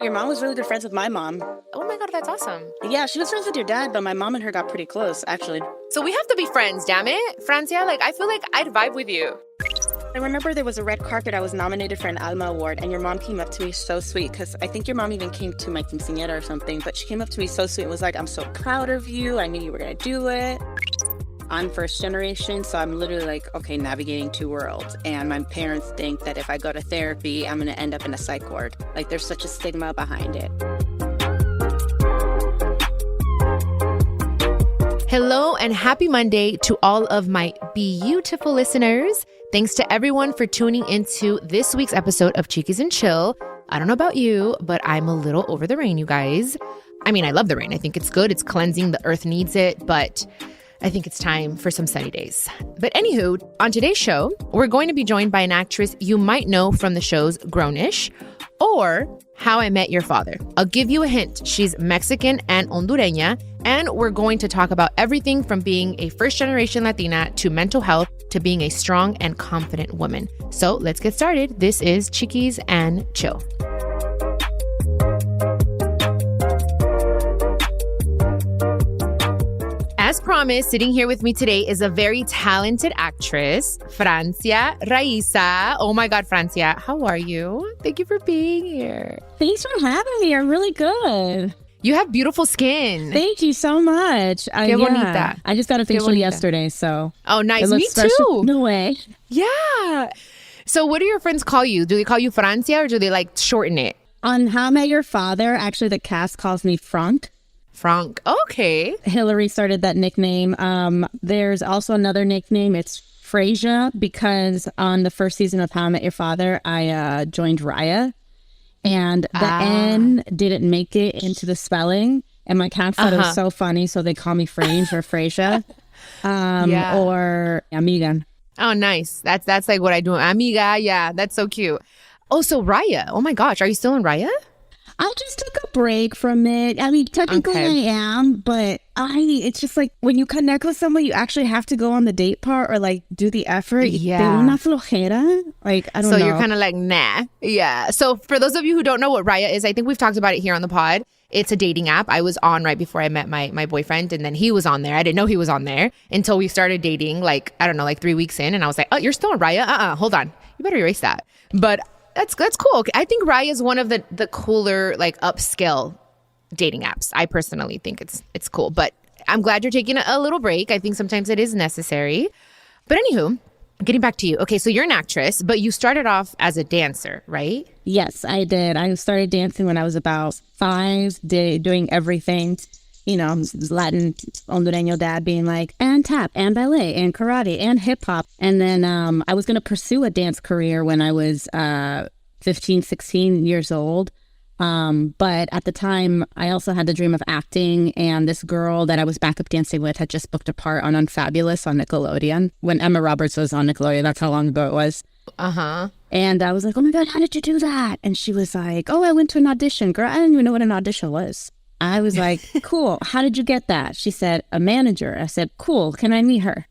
Your mom was really good friends with my mom. Oh my God, that's awesome. Yeah, she was friends with your dad, but my mom and her got pretty close, actually. So we have to be friends, damn it. Francia, I feel like I'd vibe with you. I remember there was a red carpet. I was nominated for an Alma Award, and your mom came up to me so sweet, because I think your mom even came to my quinceañera or something, but she came up to me so sweet and was like, I'm so proud of you. I knew you were going to do it. I'm first generation, so I'm literally like, okay, navigating two worlds. And my parents think that if I go to therapy, I'm going to end up in a psych ward. Like, there's such a stigma behind it. Hello and happy Monday to all of my beautiful listeners. Thanks to everyone for tuning into this week's episode of Chiquis and Chill. I don't know about you, but I'm a little over the rain, you guys. I mean, I love the rain. I think it's good. It's cleansing. The earth needs it, but I think it's time for some sunny days. But anywho, on today's show, we're going to be joined by an actress you might know from the shows Grownish or How I Met Your Father. I'll give you a hint. She's Mexican and Hondureña, and we're going to talk about everything from being a first-generation Latina to mental health to being a strong and confident woman. So let's get started. This is Chiquis and Chill. As promised, sitting here with me today is a very talented actress, Francia Raisa. Oh my God, Francia, how are you? Thank you for being here. Thanks for having me. I'm really good. You have beautiful skin. Thank you so much. Qué bonita. I just got a facial yesterday, so. Oh, nice. Me too. No way. Yeah. So what do your friends call you? Do they call you Francia or do they shorten it? On How I Met Your Father, actually the cast calls me Frank. Frank. Okay. Hillary started that nickname. There's also another nickname. It's Francia, because on the first season of How I Met Your Father, I joined Raya. And the N didn't make it into the spelling. And my cast thought it was so funny, so they call me Frange or Francia. Or Amiga. Oh, nice. That's like what I do. Amiga. Yeah, that's so cute. Oh, so Raya. Oh my gosh. Are you still in Raya? I just took a break from it. I mean, technically I am, but it's just like when you connect with someone, you actually have to go on the date part or do the effort. Yeah. De una flojera. I don't know. So you're kind of like, nah. Yeah. So for those of you who don't know what Raya is, I think we've talked about it here on the pod. It's a dating app. I was on right before I met my boyfriend, and then he was on there. I didn't know he was on there until we started dating, 3 weeks in. And I was like, oh, you're still on Raya? Hold on. You better erase that. But That's cool. I think Raya is one of the cooler, upscale dating apps. I personally think it's cool. But I'm glad you're taking a little break. I think sometimes it is necessary. But anywho, getting back to you. Okay, so you're an actress, but you started off as a dancer, right? Yes, I did. I started dancing when I was about 5, doing everything. Latin Hondureño dad being like, and tap, and ballet, and karate, and hip hop. And then I was going to pursue a dance career when I was 15, 16 years old. But at the time, I also had the dream of acting. And this girl that I was backup dancing with had just booked a part on Unfabulous on Nickelodeon. When Emma Roberts was on Nickelodeon, that's how long ago it was. And I was like, oh my God, how did you do that? And she was like, oh, I went to an audition. Girl, I didn't even know what an audition was. I was like, cool. How did you get that? She said, a manager. I said, cool. Can I meet her?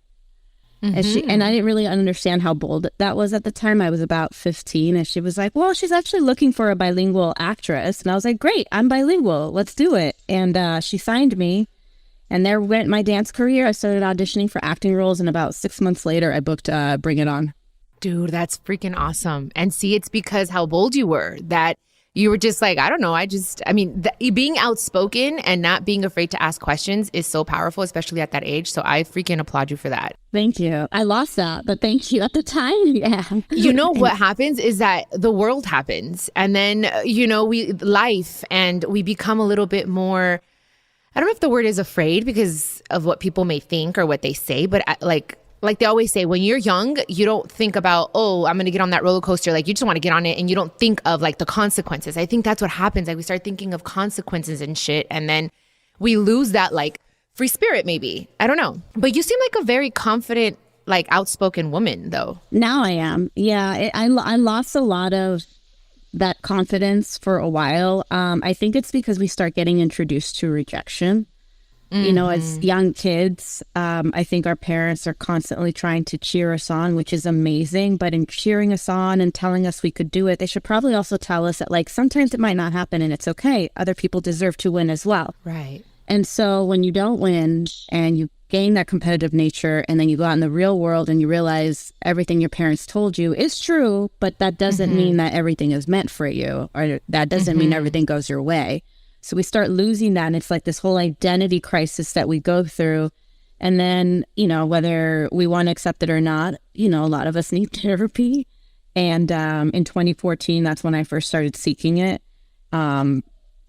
And I didn't really understand how bold that was at the time. I was about 15. And she was like, well, she's actually looking for a bilingual actress. And I was like, great, I'm bilingual. Let's do it. And she signed me. And there went my dance career. I started auditioning for acting roles. And about 6 months later, I booked Bring It On. Dude, that's freaking awesome. And see, it's because how bold you were that you were just like, I don't know. Being outspoken and not being afraid to ask questions is so powerful, especially at that age. So I freaking applaud you for that. Thank you. I lost that, but thank you at the time. Yeah. You know, what happens is that the world happens and then, life, and we become a little bit more, I don't know if the word is afraid because of what people may think or what they say, but like they always say, when you're young, you don't think about, oh, I'm going to get on that roller coaster. You just want to get on it and you don't think of the consequences. I think that's what happens. We start thinking of consequences and shit. And then we lose that free spirit maybe. I don't know. But you seem like a very confident, outspoken woman though. Now I am. Yeah. I lost a lot of that confidence for a while. I think it's because we start getting introduced to rejection. You know, as young kids, I think our parents are constantly trying to cheer us on, which is amazing. But in cheering us on and telling us we could do it, they should probably also tell us that, like, sometimes it might not happen and it's okay. Other people deserve to win as well. Right. And so when you don't win and you gain that competitive nature and then you go out in the real world and you realize everything your parents told you is true, but that doesn't mean that everything is meant for you, or that doesn't mean everything goes your way. So we start losing that, and it's like this whole identity crisis that we go through. And then, you know, whether we want to accept it or not, you know, a lot of us need therapy. And in 2014, that's when I first started seeking it.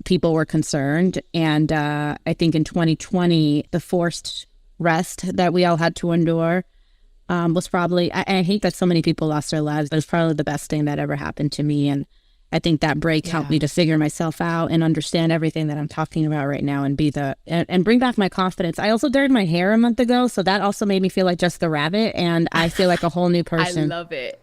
People were concerned. And I think in 2020, the forced rest that we all had to endure was probably, I hate that so many people lost their lives, but it's probably the best thing that ever happened to me. And I think that break helped me to figure myself out and understand everything that I'm talking about right now and and bring back my confidence. I also dyed my hair a month ago, so that also made me feel like Jessica Rabbit, and I feel like a whole new person. I love it.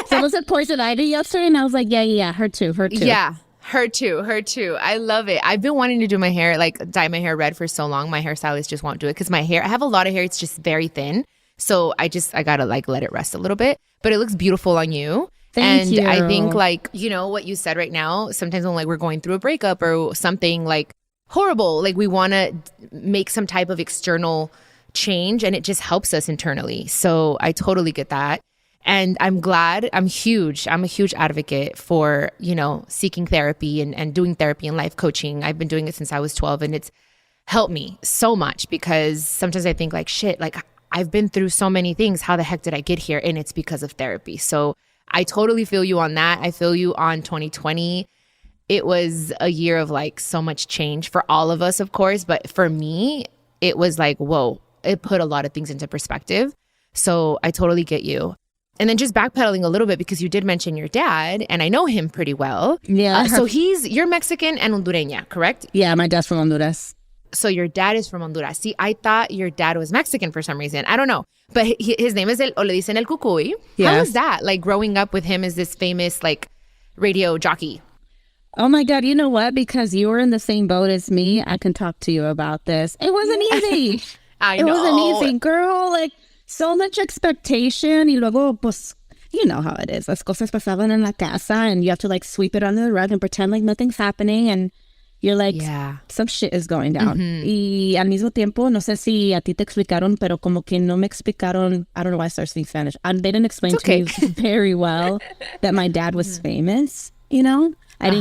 So was it Poison Ivy yesterday? And I was like, yeah, her too. Yeah, her too. I love it. I've been wanting to do my hair, like dye my hair red for so long. My hairstylist just won't do it because my hair, I have a lot of hair. It's just very thin. So I gotta like let it rest a little bit, but it looks beautiful on you. Thank you. I think, like, you know, what you said right now, sometimes when like we're going through a breakup or something like horrible, like we want to make some type of external change, and it just helps us internally. So I totally get that. And I'm glad, I'm a huge advocate for, you know, seeking therapy and doing therapy and life coaching. I've been doing it since I was 12, and it's helped me so much, because sometimes I think like, shit, like I've been through so many things. How the heck did I get here? And it's because of therapy. So I totally feel you on that. I feel you on 2020. It was a year of like so much change for all of us, of course. But for me, it was like, whoa, it put a lot of things into perspective. So I totally get you. And then just backpedaling a little bit, because you did mention your dad, and I know him pretty well. Yeah. So you're Mexican and Hondureña, correct? Yeah, my dad's from Honduras. So your dad is from Honduras. See, I thought your dad was Mexican for some reason. I don't know. But his name is, o le dicen el Cucuy. Yes. How was that? Like growing up with him as this famous like radio jockey. Oh my God, you know what? Because you were in the same boat as me, I can talk to you about this. It wasn't easy. I know. It wasn't easy, girl. Like, so much expectation. Y luego, pues, you know how it is. Las cosas pasaban en la casa, and you have to like sweep it under the rug and pretend like nothing's happening. And you're like, some shit is going down. Y al mismo tiempo, no sé si a ti te explicaron, pero como que no me explicaron. I don't know why I started speaking Spanish. They didn't explain to me very well that my dad was famous. You know, I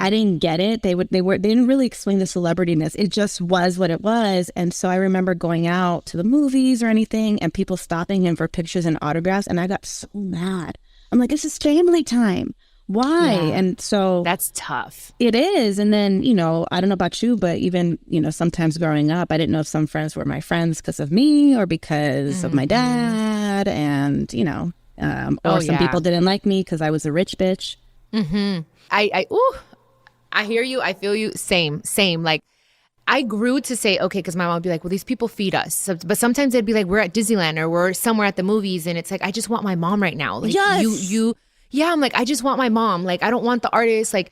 didn't get it. They didn't really explain the celebrityness. It just was what it was. And so I remember going out to the movies or anything, and people stopping him for pictures and autographs, and I got so mad. I'm like, this is family time. Why? Yeah. And so that's tough. It is. And then, you know, I don't know about you, but even, you know, sometimes growing up, I didn't know if some friends were my friends because of me or because of my dad. And, you know, or some people didn't like me because I was a rich bitch. I hear you. I feel you. Same. Like, I grew to say, okay, because my mom would be like, well, these people feed us. So, but sometimes they'd be like, we're at Disneyland or we're somewhere at the movies. And it's like, I just want my mom right now. Like, I'm like, I just want my mom. Like, I don't want the artist. Like,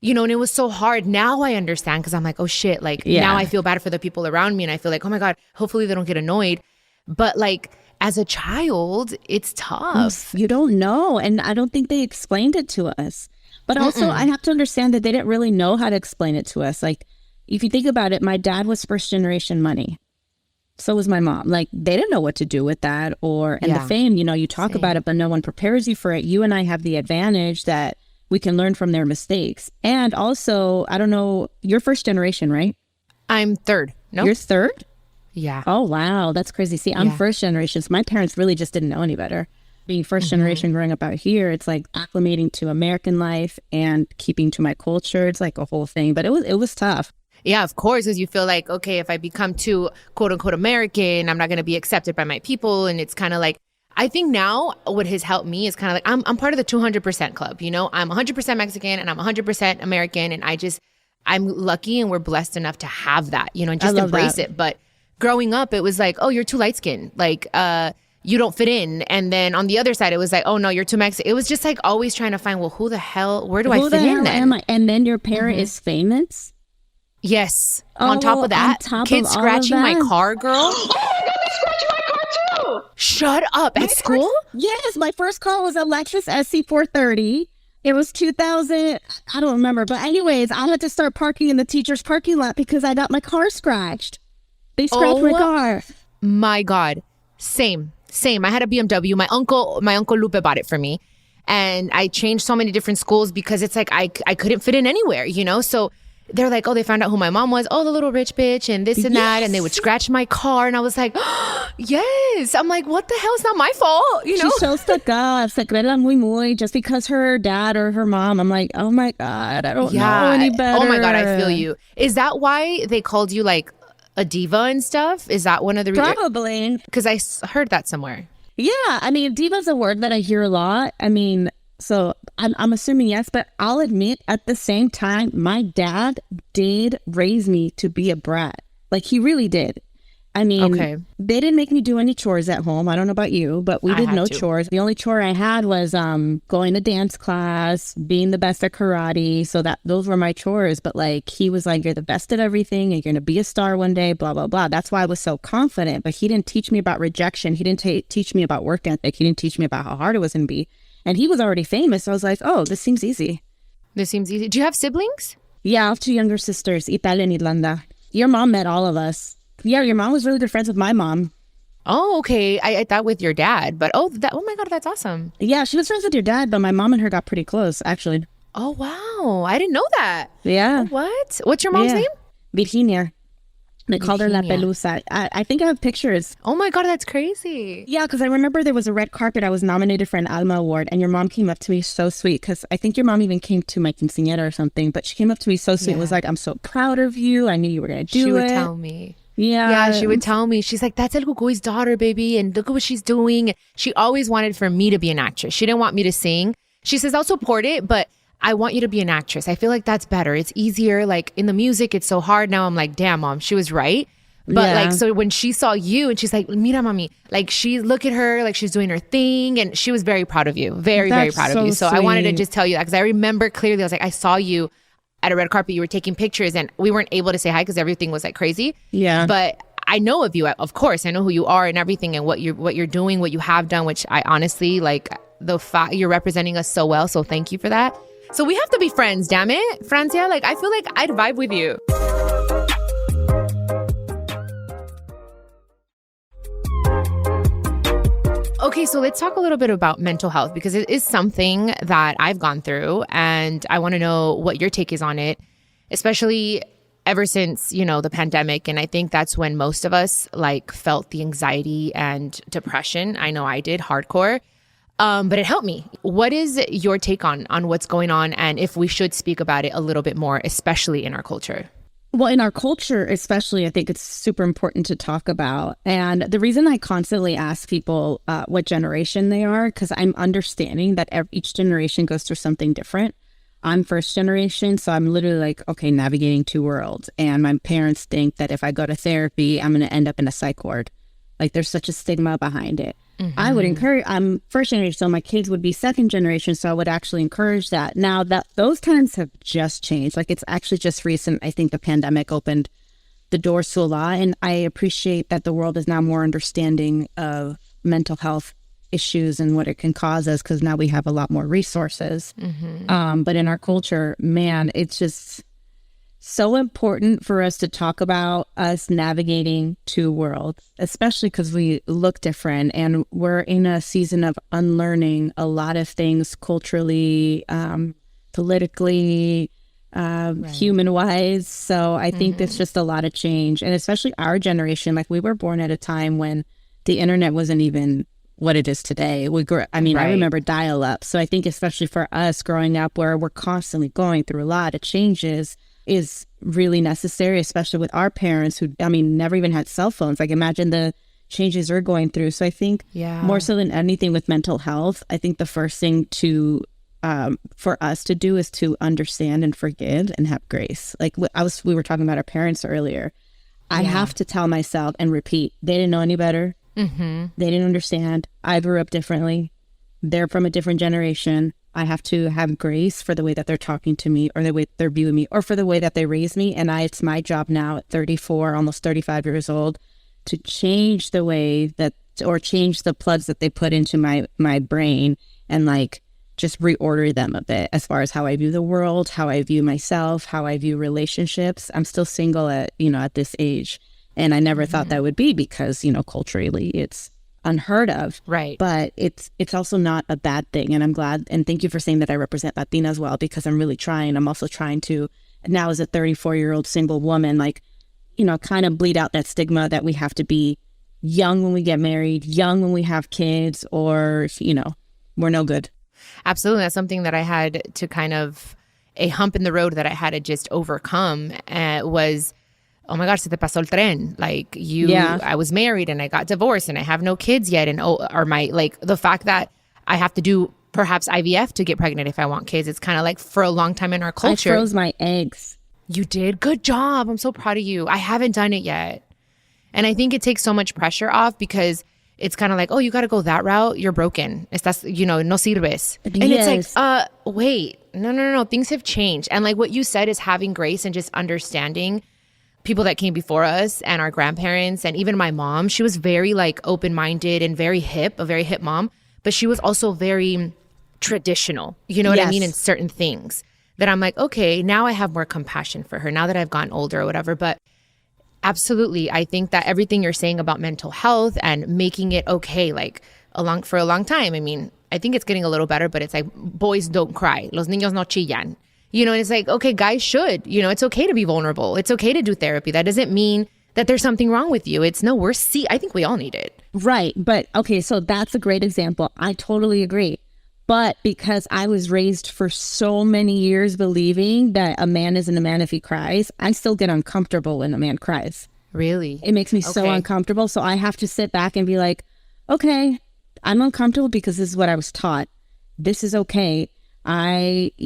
you know, and it was so hard. Now I understand, because I'm like, oh shit. Like, now I feel bad for the people around me. And I feel like, oh my God, hopefully they don't get annoyed. But like, as a child, it's tough. You don't know. And I don't think they explained it to us. But also, I have to understand that they didn't really know how to explain it to us. Like, if you think about it, my dad was first generation money. So was my mom. Like, they didn't know what to do with that. And the fame, you know, you talk about it, but no one prepares you for it. You and I have the advantage that we can learn from their mistakes. And also, I don't know, you're first generation, right? I'm third. No, you're third? Yeah. Oh, wow. That's crazy. See, I'm first generation. So my parents really just didn't know any better. Being first generation growing up out here, it's like acclimating to American life and keeping to my culture. It's like a whole thing, but it was tough. Yeah, of course, because you feel like, okay, if I become too quote unquote American, I'm not going to be accepted by my people. And it's kind of like, I think now what has helped me is kind of like, I'm part of the 200% club. You know, I'm 100% Mexican and I'm 100% American. And I'm lucky and we're blessed enough to have that, you know, and just embrace it. But growing up, it was like, oh, you're too light skinned. Like, you don't fit in. And then on the other side, it was like, oh no, you're too Mexican. It was just like always trying to find, well, where do I fit in then? Am I? And then your parent is famous. Yes. On top of that, kids scratching my car, girl. Oh my God, they scratched my car too. Shut up. At school? Yes, my first car was a Lexus SC430. It was 2000. I don't remember. But anyways, I had to start parking in the teacher's parking lot because I got my car scratched. They scratched my car. My God. Same. I had a BMW. My uncle Lupe bought it for me. And I changed so many different schools because it's like I couldn't fit in anywhere, you know? So they're like, oh, they found out who my mom was. Oh, the little rich bitch and this and that. And they would scratch my car. And I was like, oh, yes. I'm like, what the hell? It's not my fault. You know? She's so stuck up. Se cree muy. Just because her dad or her mom. I'm like, oh my God, I don't know any better. Oh my God, I feel you. Is that why they called you like a diva and stuff? Is that one of the reasons? Probably. Because I heard that somewhere. Yeah. I mean, diva's a word that I hear a lot. I mean, so I'm assuming yes, but I'll admit at the same time, my dad did raise me to be a brat. Like he really did. I mean, they didn't make me do any chores at home. I don't know about you, but we did no chores. The only chore I had was going to dance class, being the best at karate. So those were my chores. But like he was like, you're the best at everything. You're going to be a star one day, blah, blah, blah. That's why I was so confident. But he didn't teach me about rejection. He didn't teach me about work ethic. He didn't teach me about how hard it was going to be. And he was already famous. So I was like, oh, this seems easy. Do you have siblings? Yeah, I have 2 younger sisters, Italia and Irlanda. Your mom met all of us. Yeah, your mom was really good friends with my mom. Oh, okay. I thought with your dad, but oh my God, that's awesome. Yeah, she was friends with your dad, but my mom and her got pretty close, actually. Oh, wow. I didn't know that. Yeah. What? What's your mom's name? Virginia. They called her La Pelusa. I think I have pictures. Oh my God, that's crazy. Yeah, because I remember there was a red carpet. I was nominated for an Alma Award, and your mom came up to me so sweet, because I think your mom even came to my quinceañera or something, but she came up to me so sweet and was like, I'm so proud of you. I knew you were going to do it. She would tell me. Yeah, she would tell me. She's like, that's El Cucuy's daughter, baby, and look at what she's doing. She always wanted for me to be an actress. She didn't want me to sing. She says, I'll support it, but I want you to be an actress. I feel like that's better. It's easier. Like in the music, it's so hard. Now I'm like, damn, Mom, she was right. But like, so when she saw you and she's like, mira, mami, like look at her, like she's doing her thing. And she was very proud of you. Very proud of you. So I wanted to just tell you that because I remember clearly, I was like, I saw you at a red carpet, you were taking pictures and we weren't able to say hi because everything was like crazy. Yeah. But I know of you, of course. I know who you are and everything and what you're doing, what you have done, which I honestly like the fact you're representing us so well. So thank you for that. So we have to be friends, damn it. Francia, like I feel like I'd vibe with you. Okay, so let's talk a little bit about mental health because it is something that I've gone through and I want to know what your take is on it, especially ever since, you know, the pandemic. And I think that's when most of us like felt the anxiety and depression. I know I did hardcore, but it helped me. What is your take on what's going on and if we should speak about it a little bit more, especially in our culture? Well, in our culture, especially, I think it's super important to talk about. And the reason I constantly ask people what generation they are, because I'm understanding that each generation goes through something different. I'm first generation, so I'm literally like, okay, navigating 2 worlds. And my parents think that if I go to therapy, I'm going to end up in a psych ward. Like there's such a stigma behind it. Mm-hmm. I would encourage, I'm first generation, so my kids would be second generation. So I would actually encourage that. Now that those times have just changed, like it's actually just recent. I think the pandemic opened the doors to a lot. And I appreciate that the world is now more understanding of mental health issues and what it can cause us because now we have a lot more resources. Mm-hmm. But in our culture, man, it's just so important for us to talk about us navigating 2 worlds, especially because we look different and we're in a season of unlearning a lot of things culturally, politically, human-wise. So I think there's just a lot of change. And especially our generation, like we were born at a time when the internet wasn't even what it is today. I remember dial-up. So I think especially for us growing up where we're constantly going through a lot of changes is really necessary, especially with our parents who, never even had cell phones. Like imagine the changes we're going through. So I think more so than anything with mental health, I think the first thing to for us to do is to understand and forgive and have grace. Like we were talking about our parents earlier. I have to tell myself and repeat, they didn't know any better. Mm-hmm. They didn't understand. I grew up differently. They're from a different generation. I have to have grace for the way that they're talking to me or the way they're viewing me or for the way that they raised me. And it's my job now at 34, almost 35 years old, to change the way that, or change the plugs that they put into my brain and like just reorder them a bit as far as how I view the world, how I view myself, how I view relationships. I'm still single at this age. And I never thought that would be because, culturally it's unheard of. Right. But it's also not a bad thing. And I'm glad. And thank you for saying that I represent Latina as well, because I'm really trying. I'm also trying to now as a 34-year-old single woman, like, kind of bleed out that stigma that we have to be young when we get married, young when we have kids, or, we're no good. Absolutely. That's something that I had to kind of, a hump in the road that I had to just overcome was, oh my gosh, se te pasó el tren. Like I was married and I got divorced and I have no kids yet. And the fact that I have to do perhaps IVF to get pregnant if I want kids. It's kind of like for a long time in our culture. I froze my eggs. You did? Good job. I'm so proud of you. I haven't done it yet. And I think it takes so much pressure off because it's kind of like, oh, you got to go that route. You're broken. Estás, no sirves. And it's like, wait, no. Things have changed. And like what you said is having grace and just understanding people that came before us and our grandparents and even my mom. She was very like open-minded and very hip, a very hip mom, but she was also very traditional. You know what I mean? In certain things that I'm like, okay, now I have more compassion for her now that I've gotten older or whatever. But absolutely, I think that everything you're saying about mental health and making it okay, like for a long time. I mean, I think it's getting a little better, but it's like boys don't cry. Los niños no chillan. And it's like, okay, guys should, it's okay to be vulnerable. It's okay to do therapy. That doesn't mean that there's something wrong with you. It's I think we all need it. Right. But okay, so that's a great example. I totally agree. But because I was raised for so many years believing that a man isn't a man if he cries, I still get uncomfortable when a man cries. Really? It makes me so uncomfortable. So I have to sit back and be like, okay, I'm uncomfortable because this is what I was taught. This is okay.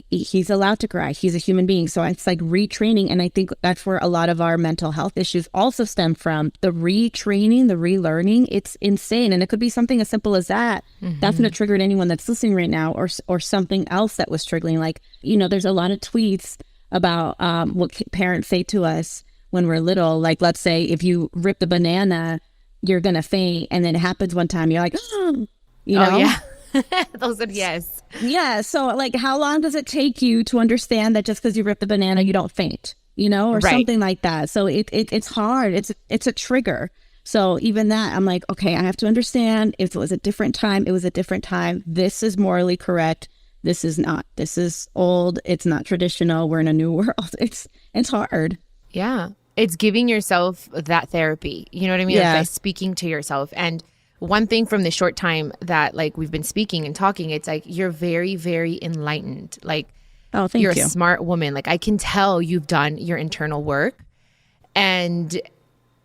He's allowed to cry. He's a human being. So it's like retraining. And I think that's where a lot of our mental health issues also stem from. The retraining, the relearning. It's insane. And it could be something as simple as that. Mm-hmm. That's going to trigger anyone that's listening right now or something else that was triggering. Like, there's a lot of tweets about what parents say to us when we're little. Like, let's say if you rip the banana, you're going to faint. And then it happens one time. You're like, oh, yeah. Those are yes. Yeah. So like, how long does it take you to understand that just because you rip the banana, you don't faint, or something like that. So it's hard. It's a trigger. So even that, I'm like, okay, I have to understand if it was a different time, it was a different time. This is morally correct. This is not. This is old. It's not traditional. We're in a new world. It's hard. Yeah. It's giving yourself that therapy. You know what I mean? Yeah. Like speaking to yourself. And one thing from the short time that like we've been speaking and talking, it's like you're very, very enlightened. Like, oh, thank you. You're a smart woman. Like I can tell you've done your internal work. And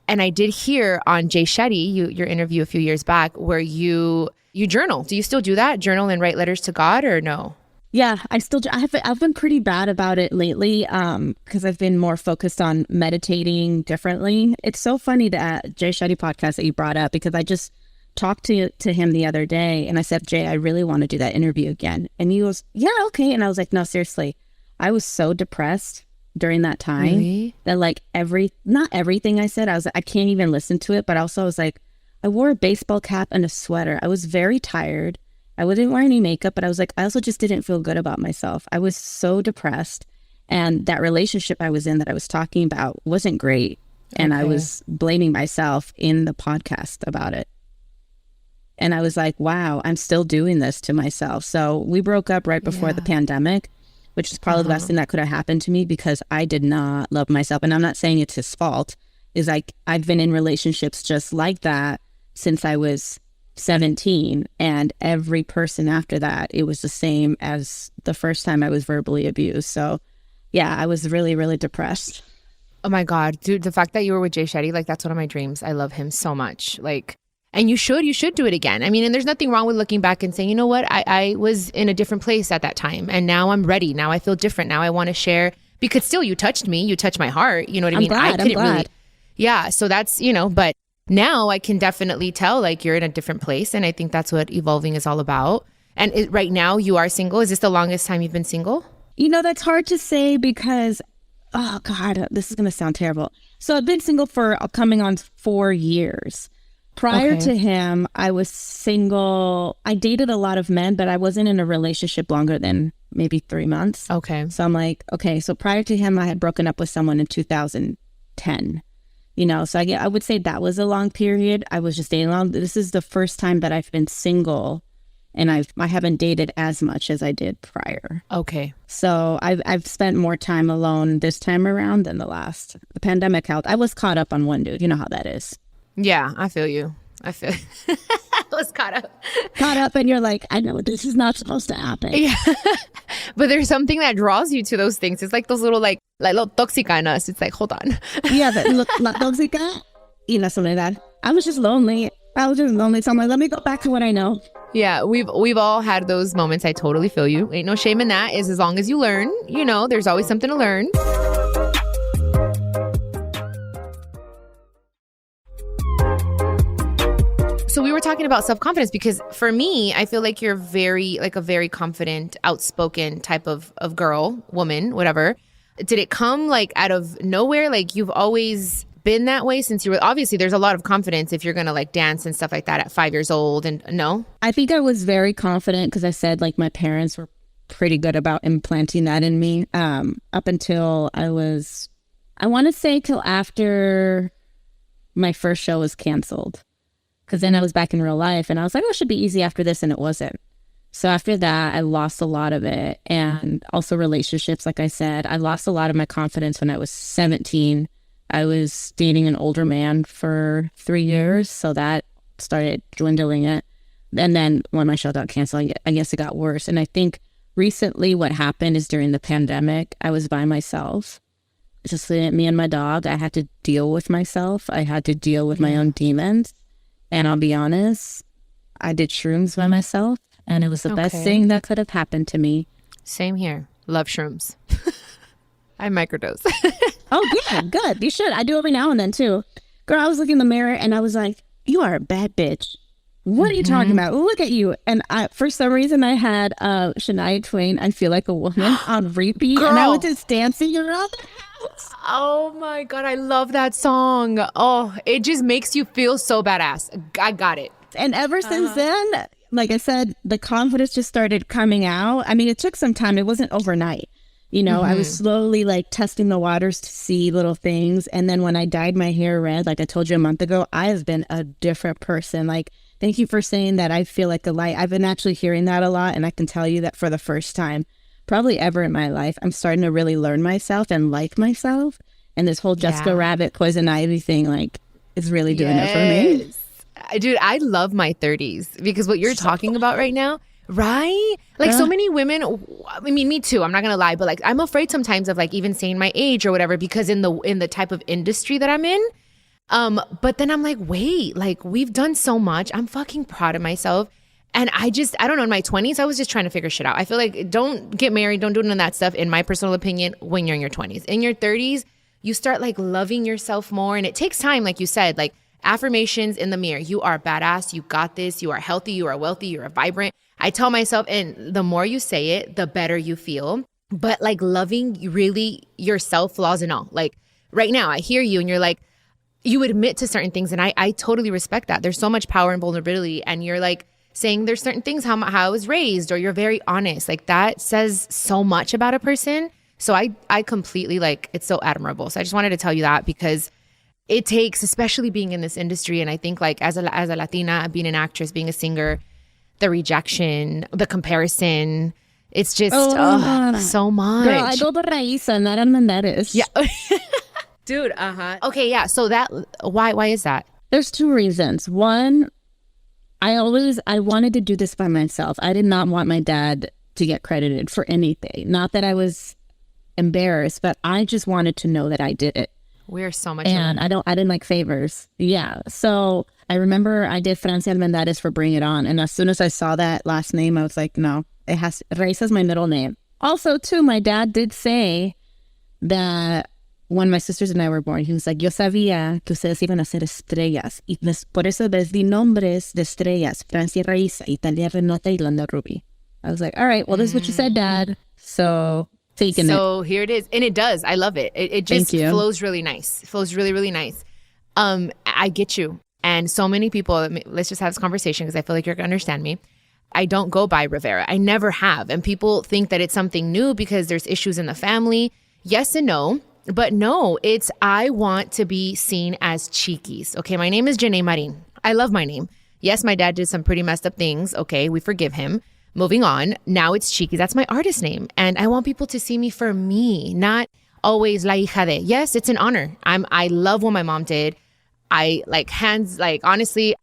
I did hear on Jay Shetty, your interview a few years back, where you journal. Do you still do that? Journal and write letters to God or no? Yeah, I've been pretty bad about it lately because I've been more focused on meditating differently. It's so funny that Jay Shetty podcast that you brought up, because I just talked to him the other day and I said, Jay, I really want to do that interview again. And he goes, yeah, okay. And I was like, no, seriously, I was so depressed during that time that like not everything I said, I can't even listen to it. But also I was like, I wore a baseball cap and a sweater. I was very tired. I wouldn't wear any makeup, but I was like, I also just didn't feel good about myself. I was so depressed. And that relationship I was in that I was talking about wasn't great. And I was blaming myself in the podcast about it. And I was like, wow, I'm still doing this to myself. So we broke up right before the pandemic, which is probably the best thing that could have happened to me because I did not love myself. And I'm not saying it's his fault. Is like, I've been in relationships just like that since I was 17. And every person after that, it was the same as the first time I was verbally abused. So yeah, I was really, really depressed. Oh my God, dude, the fact that you were with Jay Shetty, like that's one of my dreams. I love him so much. Like, and you should do it again. I mean, and there's nothing wrong with looking back and saying, you know what, I was in a different place at that time. And now I'm ready. Now I feel different. Now I want to share, because still you touched me. You touched my heart. You know what I mean? I'm glad. Yeah. So that's, but now I can definitely tell like you're in a different place. And I think that's what evolving is all about. And right now you are single. Is this the longest time you've been single? That's hard to say because, oh God, this is going to sound terrible. So I've been single for coming on 4 years. Prior to him, I was single. I dated a lot of men, but I wasn't in a relationship longer than maybe 3 months. Okay. So I'm like, okay, so prior to him, I had broken up with someone in 2010. So I would say that was a long period. I was just dating long. This is the first time that I've been single, and I haven't dated as much as I did prior. Okay. So I've spent more time alone this time around than the pandemic helped. I was caught up on one dude. You know how that is. Yeah, I feel you. I was caught up. Caught up, and you're like, I know this is not supposed to happen. Yeah. But there's something that draws you to those things. It's like those little like little toxica in us. It's like, hold on. Yeah, la toxica. Something like that. I was just lonely. So I'm like, let me go back to what I know. Yeah, we've all had those moments. I totally feel you. Ain't no shame in that. As long as you learn, there's always something to learn. So we were talking about self-confidence because for me, I feel like you're a very confident, outspoken type of girl, woman, whatever. Did it come like out of nowhere? Like you've always been that way since you were, obviously there's a lot of confidence if you're going to like dance and stuff like that at 5 years old and no? I think I was very confident because I said like my parents were pretty good about implanting that in me up until I want to say till after my first show was canceled. Because then I was back in real life and I was like, oh, it should be easy after this. And it wasn't. So after that, I lost a lot of it. And also relationships, like I said, I lost a lot of my confidence when I was 17. I was dating an older man for 3 years. So that started dwindling it. And then when my show got canceled, I guess it got worse. And I think recently what happened is during the pandemic, I was by myself. Just me and my dog. I had to deal with myself. I had to deal with my own demons. And I'll be honest, I did shrooms by myself, and it was the best thing that could have happened to me. Same here. Love shrooms. I microdose. Oh, yeah, good. You should. I do every now and then, too. Girl, I was looking in the mirror, and I was like, you are a bad bitch. What are you talking about? Look at you. And for some reason, I had Shania Twain, I Feel Like a Woman, on repeat. Girl. And I was just dancing around the house. Oh my God, I love that song. Oh, it just makes you feel so badass. I got it. And ever since then, like I said, the confidence just started coming out. I mean, it took some time. It wasn't overnight. I was slowly like testing the waters to see little things. And then when I dyed my hair red, like I told you a month ago, I have been a different person. Like, thank you for saying that. I feel like a light. I've been actually hearing that a lot. And I can tell you that for the first time, probably ever in my life, I'm starting to really learn myself and like myself. And this whole Jessica Rabbit, Poison Ivy thing, like, is really doing it for me. Dude, I love my 30s because what you're talking about right now, right? Like so many women, I mean, me too, I'm not going to lie, but like I'm afraid sometimes of like even saying my age or whatever because in the type of industry that I'm in. But then I'm like, wait, like we've done so much. I'm fucking proud of myself. And I don't know, in my 20s, I was just trying to figure shit out. I feel like don't get married, don't do none of that stuff, in my personal opinion, when you're in your 20s. In your 30s, you start like loving yourself more. And it takes time, like you said, like affirmations in the mirror. You are badass. You got this. You are healthy. You are wealthy. You are vibrant. I tell myself, and the more you say it, the better you feel. But like loving really yourself, flaws and all. Like right now, I hear you and you're like, you admit to certain things. And I totally respect that. There's so much power and vulnerability. And you're like saying there's certain things, how I was raised, or you're very honest. Like that says so much about a person. So I completely like, it's so admirable. So I just wanted to tell you that because it takes, especially being in this industry. And I think like as a Latina, being an actress, being a singer, the rejection, the comparison, it's just so much. Girl, I go to Raisa, not Almendares. Yeah. Dude, Okay, yeah. So why is that? There's two reasons. One, I wanted to do this by myself. I did not want my dad to get credited for anything. Not that I was embarrassed, but I just wanted to know that I did it. We're so much and I didn't like favors. Yeah. So I remember I did Francia Raisa for Bring It On. And as soon as I saw that last name, I was like, no, Reisa's my middle name. Also, too, my dad did say that when my sisters and I were born, he was like, yo sabía que ustedes iban a ser estrellas. Y por eso les di nombres de estrellas. Francia Raisa, Italia Renata, Irlanda Ruby. I was like, all right, well, this is what you said, Dad. So taking it. So here it is. And it does. I love it. It just flows really nice. It flows really, really nice. I get you. And so many people, let's just have this conversation because I feel like you're going to understand me. I don't go by Rivera. I never have. And people think that it's something new because there's issues in the family. Yes and no. But no, it's I want to be seen as Chiquis. Okay, my name is Janae Marin. I love my name. Yes, my dad did some pretty messed up things. Okay, we forgive him. Moving on. Now it's Chiquis. That's my artist name. And I want people to see me for me, not always la hija de. Yes, it's an honor. I love what my mom did. I honestly,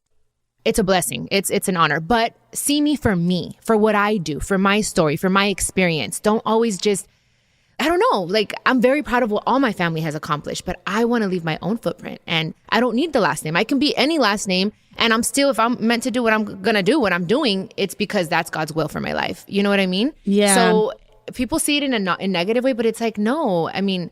it's a blessing. It's an honor. But see me, for what I do, for my story, for my experience. Don't always just, I don't know, like I'm very proud of what all my family has accomplished, but I want to leave my own footprint and I don't need the last name. I can be any last name and I'm still, if I'm meant to do what I'm going to do, what I'm doing, it's because that's God's will for my life. You know what I mean? Yeah. So people see it in a negative way, but it's like, no, I mean,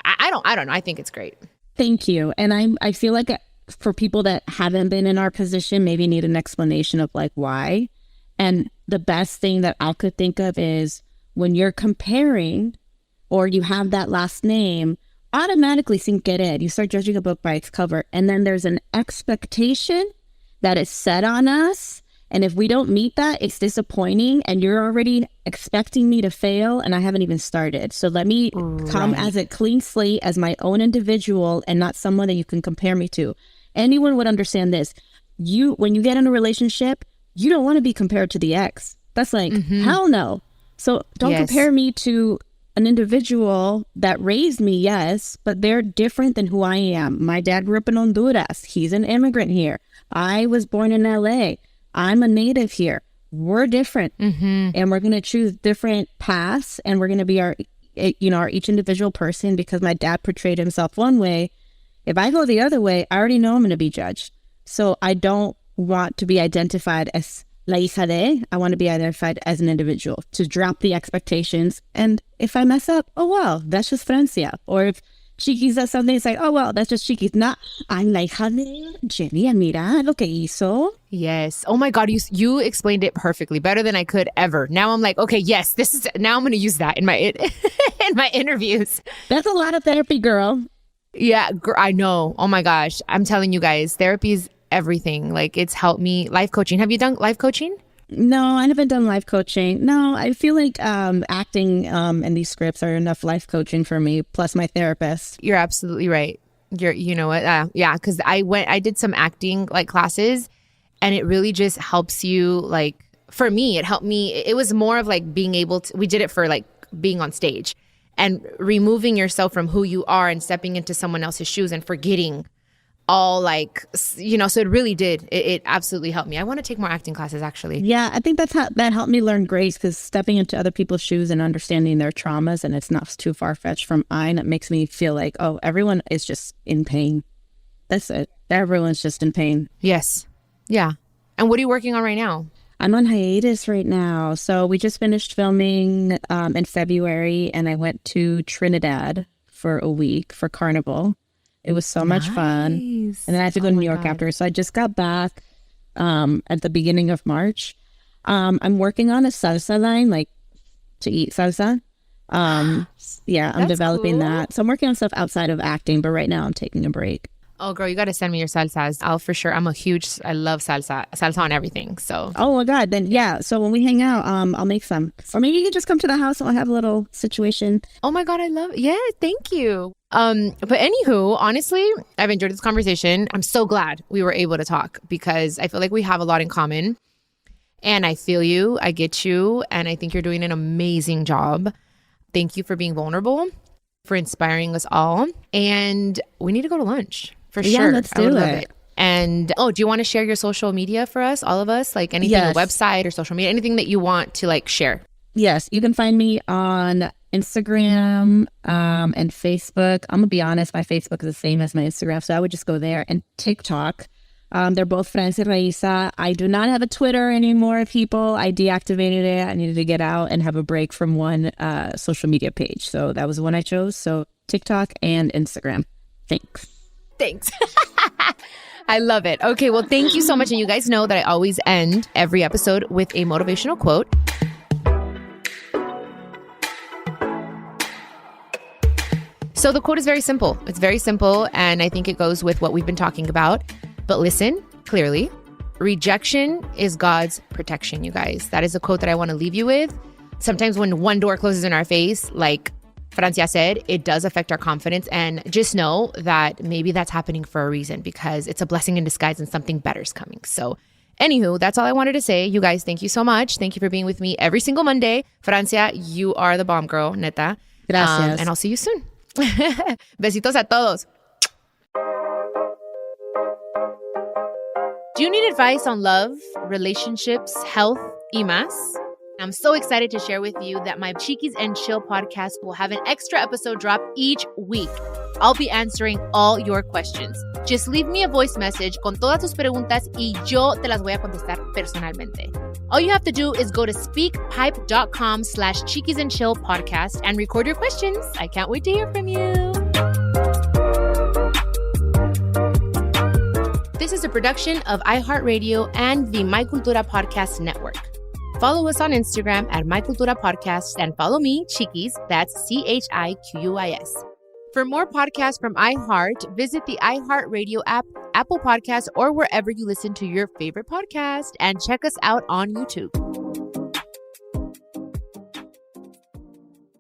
I don't know. I think it's great. Thank you. And I feel like for people that haven't been in our position, maybe need an explanation of like why. And the best thing that I could think of is when you're comparing or you have that last name, automatically sin querer, you start judging a book by its cover. And then there's an expectation that is set on us. And if we don't meet that, it's disappointing. And you're already expecting me to fail and I haven't even started. So let me come as a clean slate, as my own individual and not someone that you can compare me to. Anyone would understand this. When you get in a relationship, you don't want to be compared to the ex. That's like, hell no. So don't compare me to an individual that raised me, yes, but they're different than who I am. My dad grew up in Honduras. He's an immigrant here. I was born in LA. I'm a native here. We're different. And we're going to choose different paths and we're going to be our each individual person because my dad portrayed himself one way. If I go the other way, I already know I'm going to be judged. So I don't want to be identified as la hija de. I want to be identified as an individual, to drop the expectations. And if I mess up, oh, well, that's just Francia. Or if Chiquis does something, it's like, oh, well, that's just Chiquis. Not, I'm la hija de Jenny, mira lo que hizo. Yes. Oh my God, you explained it perfectly, better than I could ever. Now I'm like, okay, yes, now I'm going to use that in my in my interviews. That's a lot of therapy, girl. Yeah, I know. Oh my gosh. I'm telling you guys, therapy is everything. Like it's helped me. Life coaching. Have you done life coaching? No, I haven't done life coaching. No, I feel like acting and these scripts are enough life coaching for me, plus my therapist. You're absolutely right. You know what? Yeah, because I did some acting like classes and it really just helps you. Like for me, it helped me. It was more of like being able to, we did it for like being on stage and removing yourself from who you are and stepping into someone else's shoes and forgetting all like, so it really did. It absolutely helped me. I want to take more acting classes actually. Yeah, I think that helped me learn grace because stepping into other people's shoes and understanding their traumas, and it's not too far-fetched from mine, it makes me feel like, oh, everyone is just in pain. That's it. Everyone's just in pain. Yes. Yeah. And what are you working on right now? I'm on hiatus right now. So we just finished filming in February and I went to Trinidad for a week for Carnival. It was so much fun. And then I had to go to New York after. So I just got back at the beginning of March. I'm working on a salsa line, like to eat salsa. Yeah, I'm developing that. So I'm working on stuff outside of acting, but right now I'm taking a break. Oh, girl, you got to send me your salsas. I'll for sure. I love salsa on everything. So. Oh my God. Then yeah. So when we hang out, I'll make some. Or maybe you can just come to the house and we'll have a little situation. Oh my God. I love it. Yeah. Thank you. But anywho, honestly, I've enjoyed this conversation. I'm so glad we were able to talk because I feel like we have a lot in common and I feel you, I get you. And I think you're doing an amazing job. Thank you for being vulnerable, for inspiring us all. And we need to go to lunch. For sure. Let's do it. And do you want to share your social media for us, all of us? Like anything, a website or social media, anything that you want to like share? Yes, you can find me on Instagram and Facebook. I'm gonna be honest, my Facebook is the same as my Instagram, so I would just go there. And TikTok. They're both Francia Raisa. I do not have a Twitter anymore, people. I deactivated it. I needed to get out and have a break from one social media page. So that was the one I chose. So TikTok and Instagram. Thanks. I love it. Okay, well, thank you so much. And you guys know that I always end every episode with a motivational quote. So the quote is very simple. It's very simple, and I think it goes with what we've been talking about. But listen clearly. Rejection is God's protection, you guys. That is a quote that I want to leave you with. Sometimes when one door closes in our face, like Francia said, it does affect our confidence. And just know that maybe that's happening for a reason, because it's a blessing in disguise and something better is coming. So anywho, that's all I wanted to say. You guys, thank you so much. Thank you for being with me every single Monday. Francia, you are the bomb girl, neta. Gracias. And I'll see you soon. Besitos a todos. Do you need advice on love, relationships, health, y más? I'm so excited to share with you that my Chiquis and Chill podcast will have an extra episode drop each week. I'll be answering all your questions. Just leave me a voice message con todas tus preguntas y yo te las voy a contestar personalmente. All you have to do is go to speakpipe.com/Chiquis and Chill podcast and record your questions. I can't wait to hear from you. This is a production of iHeartRadio and the My Cultura Podcast Network. Follow us on Instagram at My Cultura Podcast and follow me, Chiquis, that's CHIQUIS. For more podcasts from iHeart, visit the iHeartRadio app, Apple Podcasts, or wherever you listen to your favorite podcast, and check us out on YouTube.